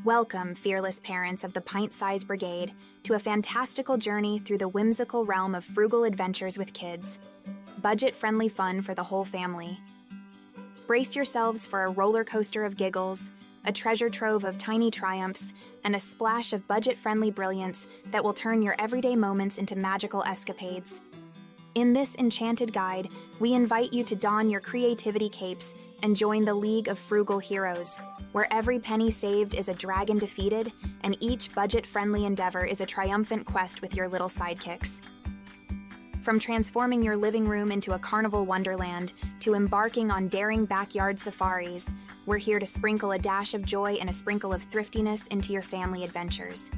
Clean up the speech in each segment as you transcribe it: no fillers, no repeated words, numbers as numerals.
Welcome, fearless parents of the Pint-Size Brigade, to a fantastical journey through the whimsical realm of frugal adventures with kids. Budget-friendly fun for the whole family. Brace yourselves for a roller coaster of giggles, a treasure trove of tiny triumphs, and a splash of budget-friendly brilliance that will turn your everyday moments into magical escapades. In this enchanted guide, we invite you to don your creativity capes and join the League of Frugal Heroes, where every penny saved is a dragon defeated, and each budget-friendly endeavor is a triumphant quest with your little sidekicks. From transforming your living room into a carnival wonderland to embarking on daring backyard safaris, we're here to sprinkle a dash of joy and a sprinkle of thriftiness into your family adventures.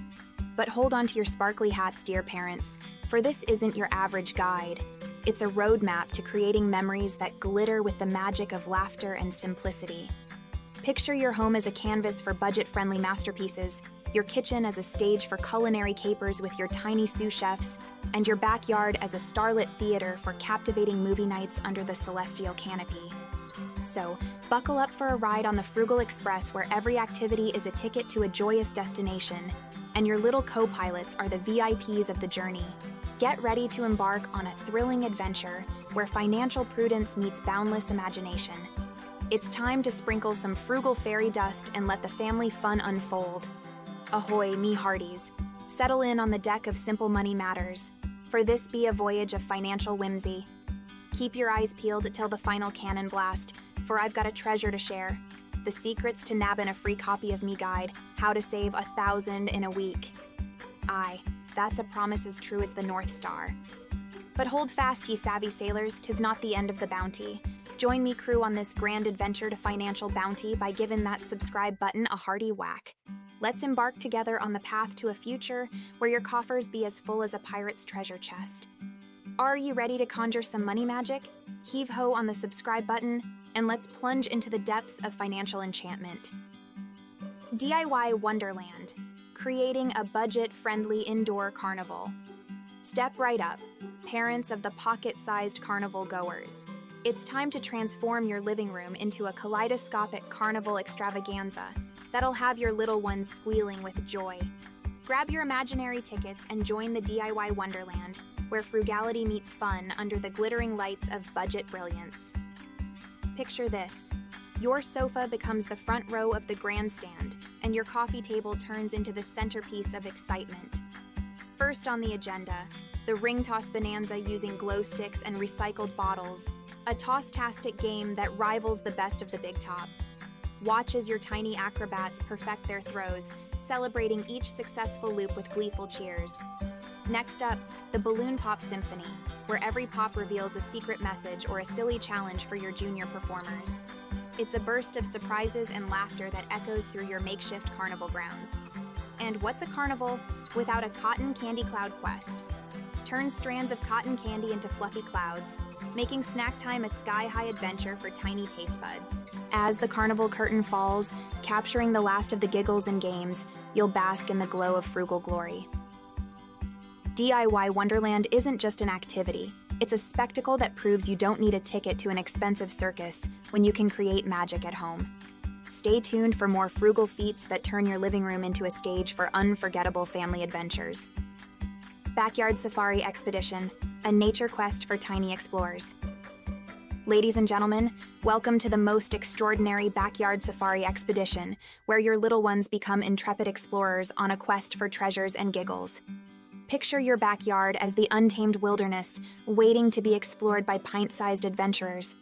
But hold on to your sparkly hats, dear parents, for this isn't your average guide. It's a roadmap to creating memories that glitter with the magic of laughter and simplicity. Picture your home as a canvas for budget-friendly masterpieces, your kitchen as a stage for culinary capers with your tiny sous chefs, and your backyard as a starlit theater for captivating movie nights under the celestial canopy. So, buckle up for a ride on the Frugal Express, where every activity is a ticket to a joyous destination, and your little co-pilots are the VIPs of the journey. Get ready to embark on a thrilling adventure where financial prudence meets boundless imagination. It's time to sprinkle some frugal fairy dust and let the family fun unfold. Ahoy, me hearties. Settle in on the deck of Simple Money Matters, for this be a voyage of financial whimsy. Keep your eyes peeled till the final cannon blast, for I've got a treasure to share. The secrets to nabbing a free copy of me guide, How to Save 1,000 in a Week. Aye, that's a promise as true as the North Star. But hold fast, ye savvy sailors, 'tis not the end of the bounty. Join me crew on this grand adventure to financial bounty by giving that subscribe button a hearty whack. Let's embark together on the path to a future where your coffers be as full as a pirate's treasure chest. Are you ready to conjure some money magic? Heave ho on the subscribe button, and let's plunge into the depths of financial enchantment. DIY Wonderland. Creating a budget-friendly indoor carnival. Step right up, parents of the pocket-sized carnival goers. It's time to transform your living room into a kaleidoscopic carnival extravaganza that'll have your little ones squealing with joy. Grab your imaginary tickets and join the DIY Wonderland, where frugality meets fun under the glittering lights of budget brilliance. Picture this. Your sofa becomes the front row of the grandstand, and your coffee table turns into the centerpiece of excitement. First on the agenda, the ring toss bonanza using glow sticks and recycled bottles, a toss-tastic game that rivals the best of the big top. Watch as your tiny acrobats perfect their throws, celebrating each successful loop with gleeful cheers. Next up, the Balloon Pop Symphony, where every pop reveals a secret message or a silly challenge for your junior performers. It's a burst of surprises and laughter that echoes through your makeshift carnival grounds. And what's a carnival without a cotton candy cloud quest? Turn strands of cotton candy into fluffy clouds, making snack time a sky-high adventure for tiny taste buds. As the carnival curtain falls, capturing the last of the giggles and games, you'll bask in the glow of frugal glory. DIY Wonderland isn't just an activity. It's a spectacle that proves you don't need a ticket to an expensive circus when you can create magic at home. Stay tuned for more frugal feats that turn your living room into a stage for unforgettable family adventures. Backyard Safari Expedition, a nature quest for tiny explorers. Ladies and gentlemen, welcome to the most extraordinary Backyard Safari Expedition, where your little ones become intrepid explorers on a quest for treasures and giggles. Picture your backyard as the untamed wilderness, waiting to be explored by pint-sized adventurers,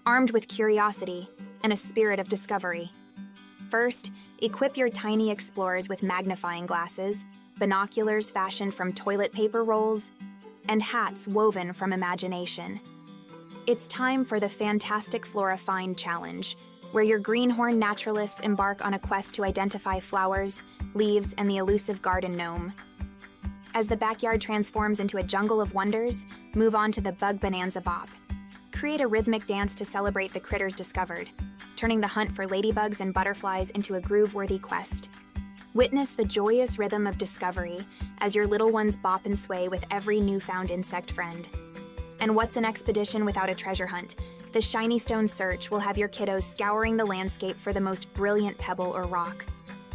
armed with curiosity and a spirit of discovery. First, equip your tiny explorers with magnifying glasses, binoculars fashioned from toilet paper rolls, and hats woven from imagination. It's time for the Fantastic Flora Find Challenge, where your greenhorn naturalists embark on a quest to identify flowers, leaves, and the elusive garden gnome. As the backyard transforms into a jungle of wonders, move on to the Bug Bonanza Bop. Create a rhythmic dance to celebrate the critters discovered, turning the hunt for ladybugs and butterflies into a groove-worthy quest. Witness the joyous rhythm of discovery as your little ones bop and sway with every newfound insect friend. And what's an expedition without a treasure hunt? The Shiny Stone Search will have your kiddos scouring the landscape for the most brilliant pebble or rock.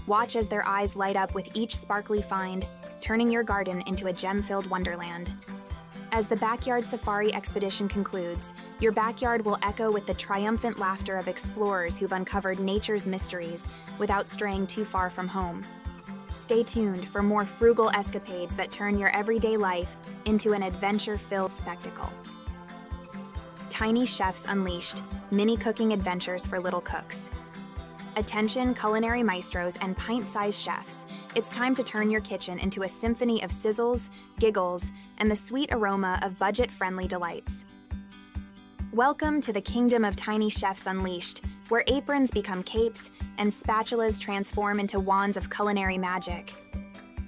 Watch as their eyes light up with each sparkly find, turning your garden into a gem-filled wonderland. As the backyard safari expedition concludes, your backyard will echo with the triumphant laughter of explorers who've uncovered nature's mysteries without straying too far from home. Stay tuned for more frugal escapades that turn your everyday life into an adventure-filled spectacle. Tiny Chefs Unleashed, mini cooking adventures for little cooks. Attention culinary maestros and pint-sized chefs, it's time to turn your kitchen into a symphony of sizzles, giggles, and the sweet aroma of budget-friendly delights. Welcome to the kingdom of Tiny Chefs Unleashed, where aprons become capes and spatulas transform into wands of culinary magic.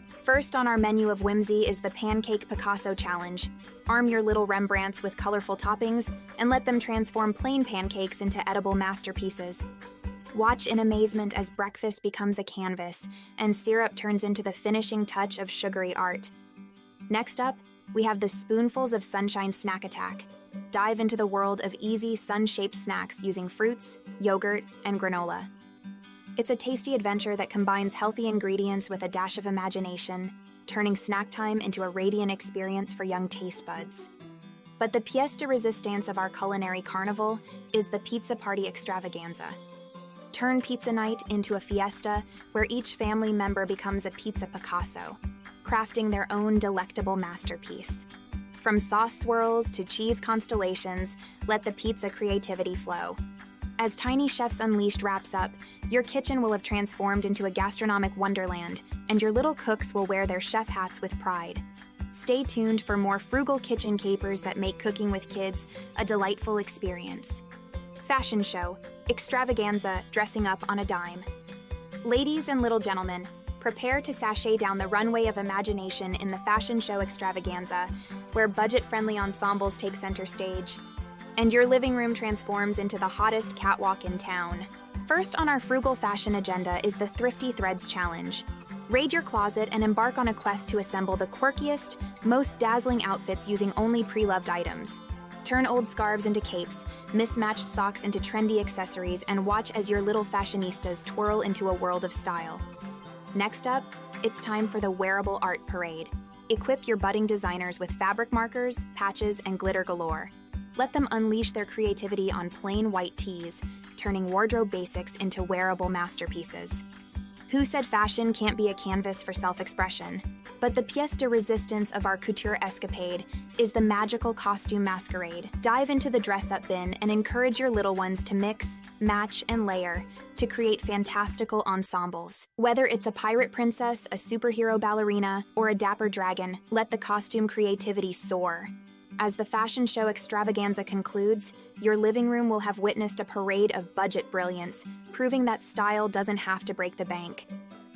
First on our menu of whimsy is the Pancake Picasso Challenge. Arm your little Rembrandts with colorful toppings and let them transform plain pancakes into edible masterpieces. Watch in amazement as breakfast becomes a canvas and syrup turns into the finishing touch of sugary art. Next up, we have the Spoonfuls of Sunshine Snack Attack. Dive into the world of easy sun-shaped snacks using fruits, yogurt, and granola. It's a tasty adventure that combines healthy ingredients with a dash of imagination, turning snack time into a radiant experience for young taste buds. But the pièce de résistance of our culinary carnival is the Pizza Party Extravaganza. Turn pizza night into a fiesta where each family member becomes a pizza Picasso, crafting their own delectable masterpiece. From sauce swirls to cheese constellations, let the pizza creativity flow. As Tiny Chefs Unleashed wraps up, your kitchen will have transformed into a gastronomic wonderland, and your little cooks will wear their chef hats with pride. Stay tuned for more frugal kitchen capers that make cooking with kids a delightful experience. Fashion show, extravaganza, dressing up on a dime. Ladies and little gentlemen, prepare to sashay down the runway of imagination in the fashion show extravaganza, where budget-friendly ensembles take center stage, and your living room transforms into the hottest catwalk in town. First on our frugal fashion agenda is the Thrifty Threads Challenge. Raid your closet and embark on a quest to assemble the quirkiest, most dazzling outfits using only pre-loved items. Turn old scarves into capes, mismatched socks into trendy accessories, and watch as your little fashionistas twirl into a world of style. Next up, it's time for the Wearable Art Parade. Equip your budding designers with fabric markers, patches, and glitter galore. Let them unleash their creativity on plain white tees, turning wardrobe basics into wearable masterpieces. Who said fashion can't be a canvas for self-expression? But the pièce de résistance of our couture escapade is the magical costume masquerade. Dive into the dress-up bin and encourage your little ones to mix, match, and layer to create fantastical ensembles. Whether it's a pirate princess, a superhero ballerina, or a dapper dragon, let the costume creativity soar. As the fashion show extravaganza concludes, your living room will have witnessed a parade of budget brilliance, proving that style doesn't have to break the bank.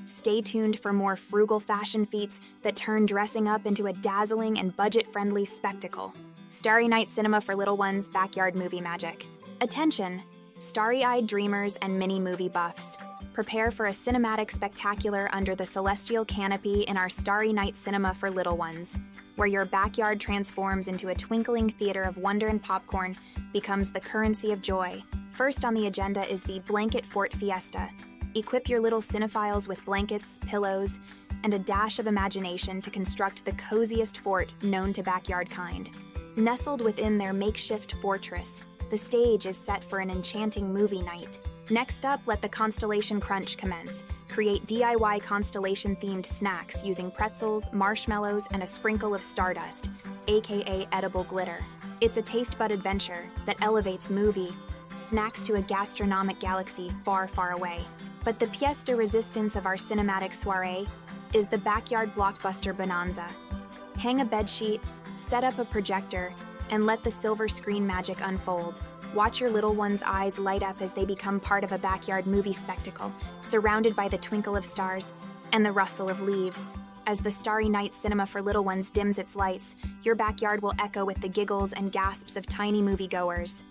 Stay tuned for more frugal fashion feats that turn dressing up into a dazzling and budget-friendly spectacle. Starry Night Cinema for Little Ones Backyard Movie Magic. Attention, starry-eyed dreamers and mini-movie buffs. Prepare for a cinematic spectacular under the celestial canopy in our Starry Night Cinema for Little Ones, where your backyard transforms into a twinkling theater of wonder and popcorn becomes the currency of joy. First on the agenda is the Blanket Fort Fiesta. Equip your little cinephiles with blankets, pillows, and a dash of imagination to construct the coziest fort known to backyard kind. Nestled within their makeshift fortress, the stage is set for an enchanting movie night. Next up, let the Constellation Crunch commence. Create DIY constellation-themed snacks using pretzels, marshmallows, and a sprinkle of stardust, aka edible glitter. It's a taste bud adventure that elevates movie snacks to a gastronomic galaxy far, far away. But the pièce de résistance of our cinematic soirée is the backyard blockbuster bonanza. Hang a bedsheet, set up a projector, and let the silver screen magic unfold. Watch your little ones' eyes light up as they become part of a backyard movie spectacle, surrounded by the twinkle of stars and the rustle of leaves. As the Starry Night Cinema for Little Ones dims its lights, your backyard will echo with the giggles and gasps of tiny moviegoers.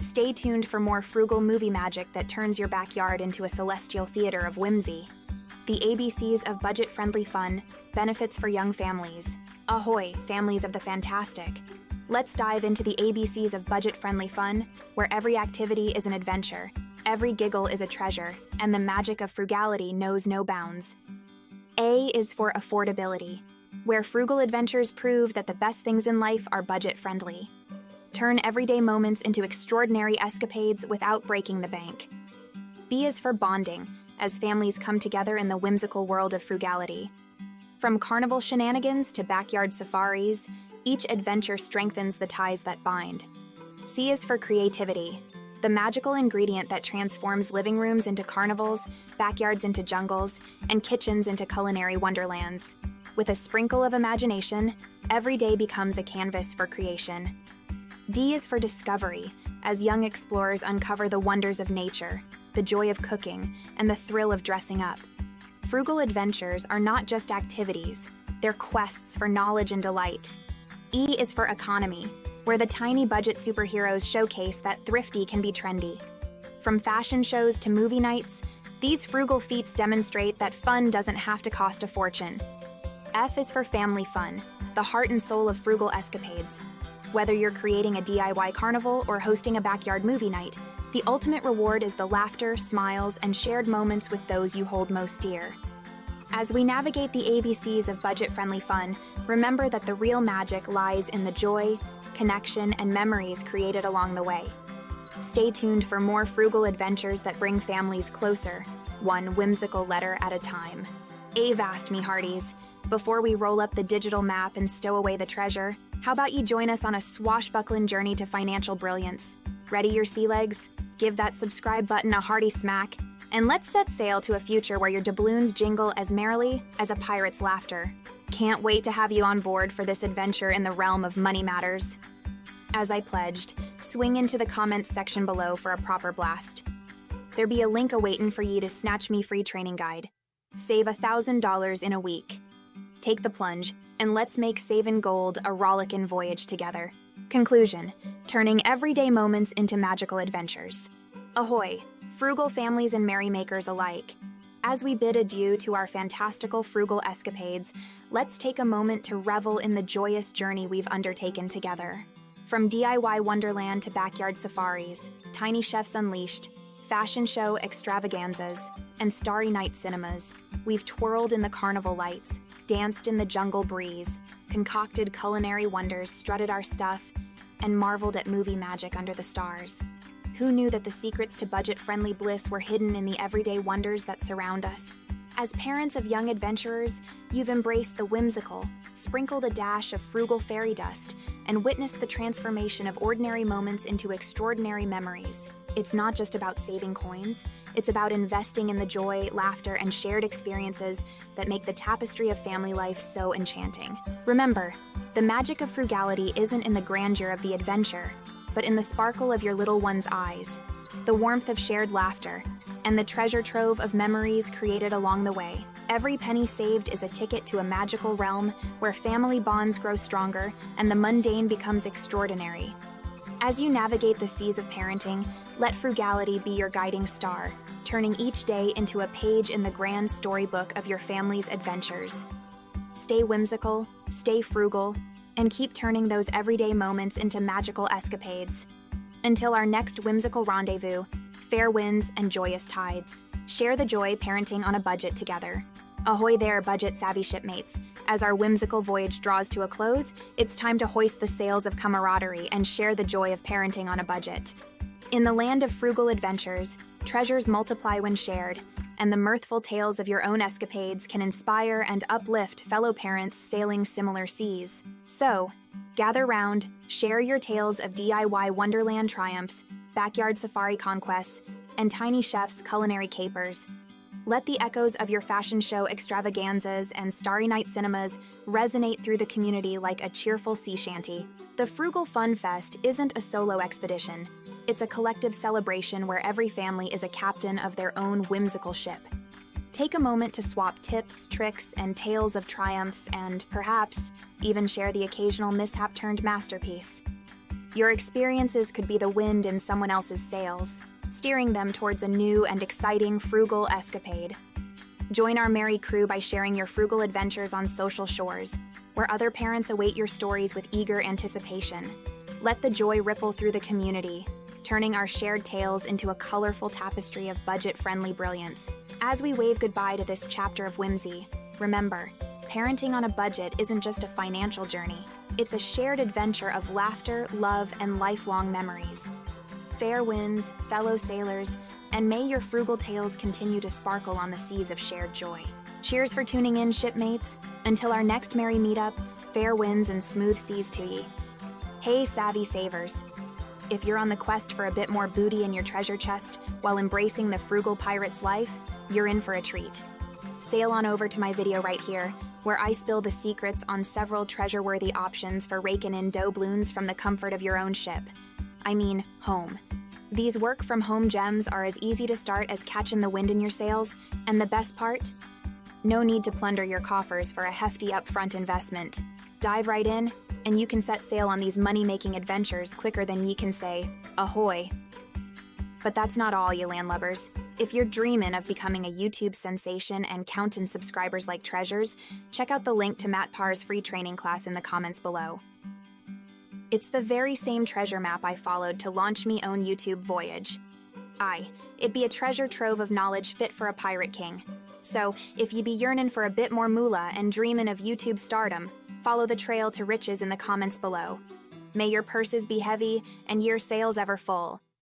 Stay tuned for more frugal movie magic that turns your backyard into a celestial theater of whimsy. The ABCs of budget-friendly fun, benefits for young families. Ahoy, families of the fantastic. Let's dive into the ABCs of budget-friendly fun, where every activity is an adventure, Every giggle is a treasure, and the magic of frugality knows no bounds. A is for affordability, where Frugal Adventures prove that the best things in life are budget-friendly. Turn everyday moments into extraordinary escapades without breaking the bank. B is for bonding, as families come together in the whimsical world of frugality. From carnival shenanigans to backyard safaris, each adventure strengthens the ties that bind. C is for creativity, the magical ingredient that transforms living rooms into carnivals, backyards into jungles, and kitchens into culinary wonderlands. With a sprinkle of imagination, every day becomes a canvas for creation. D is for discovery, as young explorers uncover the wonders of nature, the joy of cooking, and the thrill of dressing up. Frugal adventures are not just activities, they're quests for knowledge and delight. E is for economy, where the tiny budget superheroes showcase that thrifty can be trendy. From fashion shows to movie nights, these frugal feats demonstrate that fun doesn't have to cost a fortune. F is for family fun, the heart and soul of frugal escapades. Whether you're creating a DIY carnival or hosting a backyard movie night, the ultimate reward is the laughter, smiles, and shared moments with those you hold most dear. As we navigate the ABCs of budget-friendly fun, remember that the real magic lies in the joy, connection, and memories created along the way. Stay tuned for more frugal adventures that bring families closer, one whimsical letter at a time. Avast, me hearties! Before we roll up the digital map and stow away the treasure, how about you join us on a swashbuckling journey to financial brilliance? Ready your sea legs? Give that subscribe button a hearty smack, and let's set sail to a future where your doubloons jingle as merrily as a pirate's laughter. Can't wait to have you on board for this adventure in the realm of money matters. As I pledged, swing into the comments section below for a proper blast. There be a link awaitin' for ye to snatch me free training guide. Save $1,000 in a week. Take the plunge, and let's make savin' gold a rollickin' voyage together. Conclusion: turning everyday moments into magical adventures. Ahoy, frugal families and merrymakers alike. As we bid adieu to our fantastical frugal escapades, let's take a moment to revel in the joyous journey we've undertaken together. From DIY wonderland to backyard safaris, tiny chefs unleashed, fashion show extravaganzas, and starry night cinemas, we've twirled in the carnival lights, danced in the jungle breeze, concocted culinary wonders, strutted our stuff, and marveled at movie magic under the stars. Who knew that the secrets to budget-friendly bliss were hidden in the everyday wonders that surround us? As parents of young adventurers, you've embraced the whimsical, sprinkled a dash of frugal fairy dust, and witnessed the transformation of ordinary moments into extraordinary memories. It's not just about saving coins, it's about investing in the joy, laughter, and shared experiences that make the tapestry of family life so enchanting. Remember, the magic of frugality isn't in the grandeur of the adventure, but in the sparkle of your little one's eyes, the warmth of shared laughter, and the treasure trove of memories created along the way. Every penny saved is a ticket to a magical realm where family bonds grow stronger and the mundane becomes extraordinary. As you navigate the seas of parenting, let frugality be your guiding star, turning each day into a page in the grand storybook of your family's adventures. Stay whimsical, stay frugal, and keep turning those everyday moments into magical escapades. Until our next whimsical rendezvous, fair winds and joyous tides. Share the joy parenting on a budget together. Ahoy there, budget-savvy shipmates. As our whimsical voyage draws to a close, it's time to hoist the sails of camaraderie and share the joy of parenting on a budget. In the land of frugal adventures, treasures multiply when shared, and the mirthful tales of your own escapades can inspire and uplift fellow parents sailing similar seas. So, gather round, share your tales of DIY wonderland triumphs, backyard safari conquests, and tiny chefs' culinary capers. Let the echoes of your fashion show extravaganzas and starry night cinemas resonate through the community like a cheerful sea shanty. The Frugal Fun Fest isn't a solo expedition. It's a collective celebration where every family is a captain of their own whimsical ship. Take a moment to swap tips, tricks, and tales of triumphs and, perhaps, even share the occasional mishap-turned masterpiece. Your experiences could be the wind in someone else's sails, steering them towards a new and exciting frugal escapade. Join our merry crew by sharing your frugal adventures on social shores, where other parents await your stories with eager anticipation. Let the joy ripple through the community, turning our shared tales into a colorful tapestry of budget-friendly brilliance. As we wave goodbye to this chapter of whimsy, remember, parenting on a budget isn't just a financial journey. It's a shared adventure of laughter, love, and lifelong memories. Fair winds, fellow sailors, and may your frugal tales continue to sparkle on the seas of shared joy. Cheers for tuning in, shipmates. Until our next merry meetup, fair winds and smooth seas to ye. Hey, savvy savers. If you're on the quest for a bit more booty in your treasure chest while embracing the frugal pirate's life, you're in for a treat. Sail on over to my video right here, where I spill the secrets on several treasure-worthy options for raking in doubloons from the comfort of your own ship. I mean, home. These work-from-home gems are as easy to start as catching the wind in your sails, and the best part? No need to plunder your coffers for a hefty upfront investment. Dive right in, and you can set sail on these money-making adventures quicker than ye can say, ahoy. But that's not all, you landlubbers. If you're dreaming of becoming a YouTube sensation and counting subscribers like treasures, check out the link to Matt Parr's free training class in the comments below. It's the very same treasure map I followed to launch me own YouTube voyage. Aye, it'd be a treasure trove of knowledge fit for a pirate king. So, if ye be yearning for a bit more moolah and dreamin' of YouTube stardom, follow the trail to riches in the comments below. May your purses be heavy and your sails ever full.